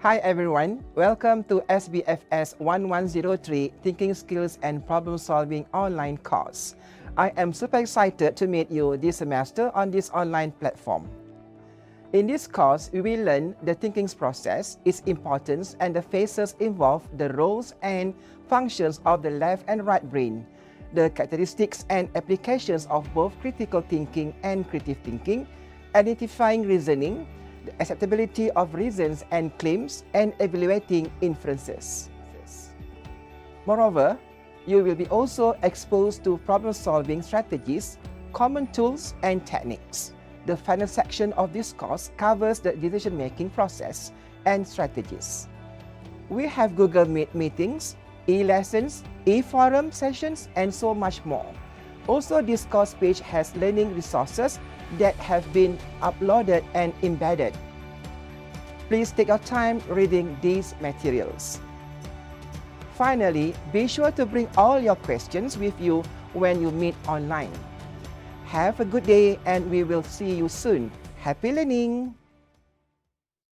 Hi everyone, welcome to SBFS1103 Thinking Skills and Problem Solving online course. I am super excited to meet you this semester on this online platform. In this course, we will learn the thinking process, its importance, and the phases involved, the roles and functions of the left and right brain, the characteristics and applications of both critical thinking and creative thinking, identifying reasoning, the acceptability of reasons and claims, and evaluating inferences. Moreover, you will be also exposed to problem-solving strategies, common tools, and techniques. The final section of this course covers the decision-making process and strategies. We have Google Meet meetings, e-lessons, e-forum sessions, and so much more. Also, this course page has learning resources that have been uploaded and embedded. Please take your time reading these materials. Finally, be sure to bring all your questions with you when you meet online. Have a good day and we will see you soon. Happy learning!